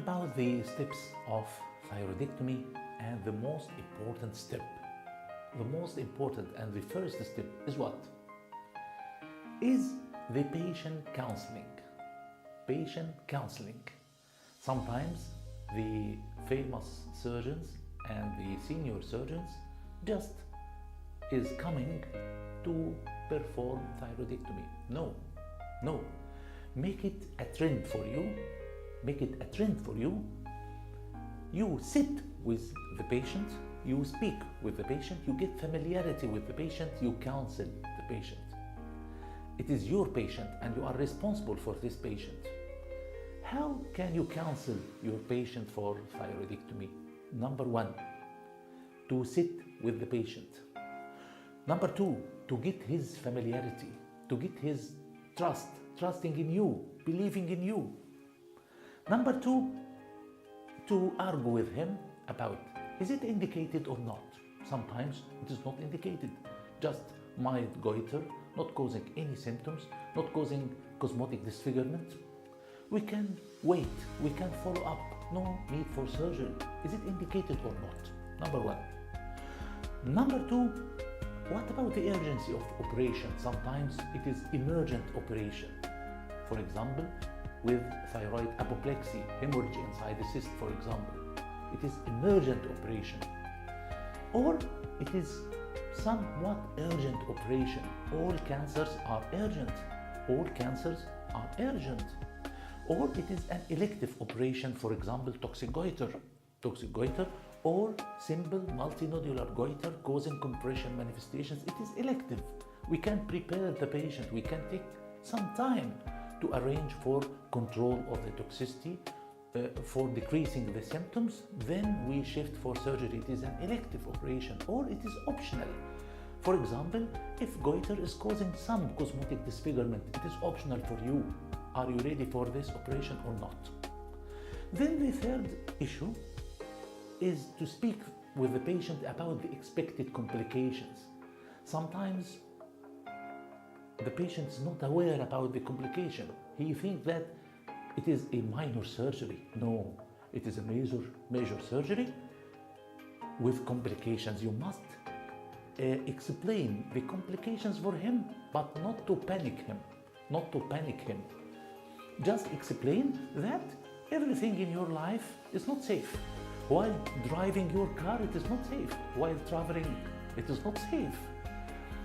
about the steps of thyroidectomy and the most important step. The most important and the first step is what? Is the patient counseling. Patient counseling. Sometimes the famous surgeons and the senior surgeons just is coming to perform thyroidectomy. No. Make it a trend for you. Make it a trend for you. You sit with the patient, you speak with the patient, you get familiarity with the patient, you counsel the patient. It is your patient and you are responsible for this patient. How can you counsel your patient for thyroidectomy? Number one, to sit with the patient. Number two, to get his familiarity, to get his trust, trusting in you, believing in you. Number two, to argue with him about is it indicated or not. Sometimes it is not indicated, just mild goiter, not causing any symptoms, not causing cosmetic disfigurement. We can wait, we can follow up, no need for surgery. Is it indicated or not? Number one. Number two, what about the urgency of operation? Sometimes it is emergent operation. For example, with thyroid apoplexy, hemorrhage inside the cyst, for example. It is emergent operation. Or it is somewhat urgent operation. All cancers are urgent. All cancers are urgent. Or it is an elective operation, for example, toxic goiter. Toxic goiter or simple multinodular goiter causing compression manifestations. It is elective. We can prepare the patient. We can take some time to arrange for control of the toxicity, for decreasing the symptoms. Then we shift for surgery. It is an elective operation or it is optional. For example, if goiter is causing some cosmetic disfigurement, it is optional for you. Are you ready for this operation or not? Then the third issue is to speak with the patient about the expected complications. Sometimes the patient is not aware about the complication. He thinks that it is a minor surgery. No, it is a major surgery with complications. You must explain the complications for him, but not to panic him. Not to panic him. Just explain that everything in your life is not safe. While driving your car, it is not safe. While traveling, it is not safe.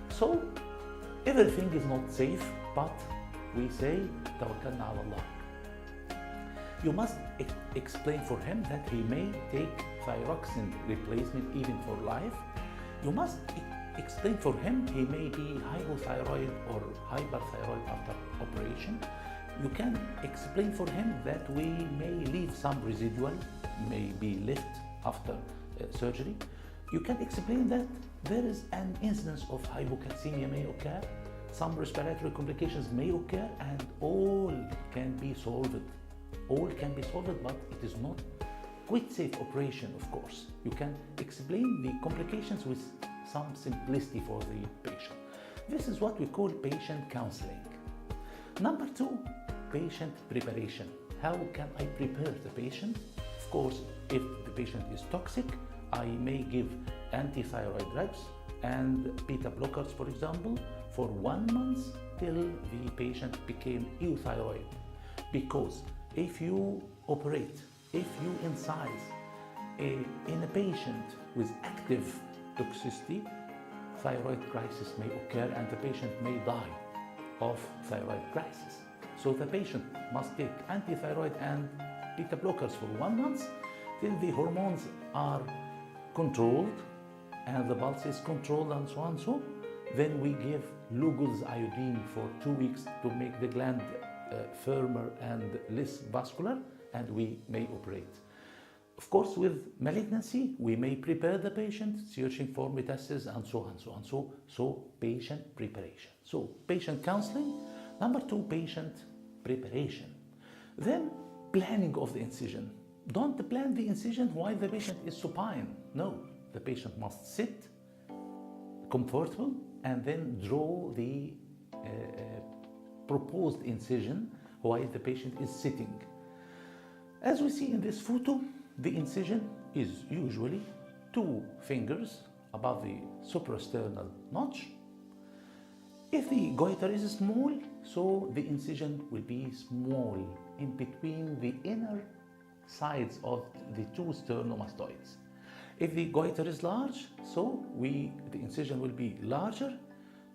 So, everything is not safe, but we say, توكلنا على الله. You must explain for him that he may take thyroxine replacement even for life. You must explain for him he may be hypothyroid or hyperthyroid after operation. You can explain for him that we may leave some residual, may be left after surgery. You can explain that there is an incidence of hypocalcemia may occur, some respiratory complications may occur, and all can be solved. All can be solved, but it is not quite safe operation, of course. You can explain the complications with some simplicity for the patient. This is what we call patient counseling. Number two, patient preparation. How can I prepare the patient? Of course, if the patient is toxic, I may give anti-thyroid drugs and beta blockers, for example, for 1 month till the patient became euthyroid. Because if you operate, if you incise in a patient with active toxicity, thyroid crisis may occur and the patient may die of thyroid crisis. So the patient must take anti-thyroid and beta blockers for 1 month till the hormones are controlled and the pulse is controlled and so on. So then we give Lugol's iodine for 2 weeks to make the gland firmer and less vascular, and we may operate. Of course, with malignancy, we may prepare the patient, searching for metastasis and so on, so on. So patient preparation. So patient counseling. Number two, patient preparation. Then planning of the incision. Don't plan the incision while the patient is supine. No, the patient must sit comfortable and then draw the proposed incision while the patient is sitting. As we see in this photo, the incision is usually 2 fingers above the suprasternal notch. If the goiter is small, so the incision will be small in between the inner sides of the 2 sternomastoids. If the goiter is large, so the incision will be larger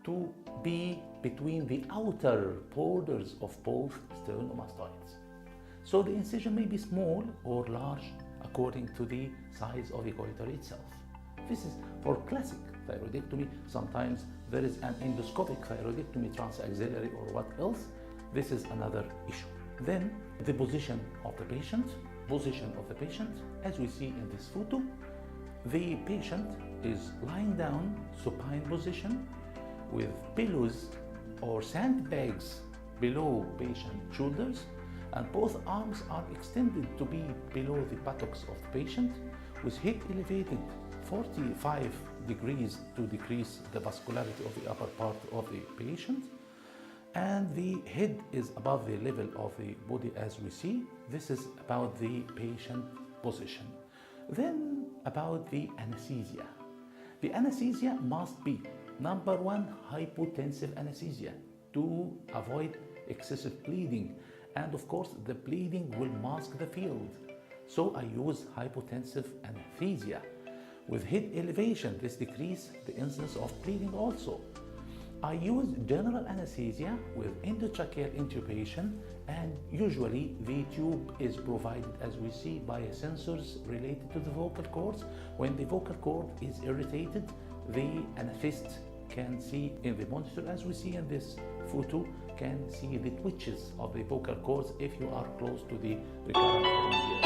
to be between the outer borders of both sternomastoids. So the incision may be small or large according to the size of the goiter itself. This is for classic thyroidectomy. Sometimes there is an endoscopic thyroidectomy transaxillary or what else. This is another issue. Then the position of the patient. As we see in this photo, the patient is lying down, supine position, with pillows or sandbags below patient shoulders, and both arms are extended to be below the buttocks of the patient, with head elevated 45 degrees to decrease the vascularity of the upper part of the patient, and the head is above the level of the body as we see. This is about the patient position. Then about the anesthesia. The anesthesia must be, number 1, hypotensive anesthesia to avoid excessive bleeding, and of course the bleeding will mask the field. So I use hypotensive anesthesia. With head elevation, this decreases the incidence of bleeding also. I use general anesthesia with endotracheal intubation, and usually the tube is provided, as we see, by sensors related to the vocal cords. When the vocal cord is irritated, the anaesthetist can see in the monitor, as we see in this photo, can see the twitches of the vocal cords if you are close to the recurrent pharyngeal.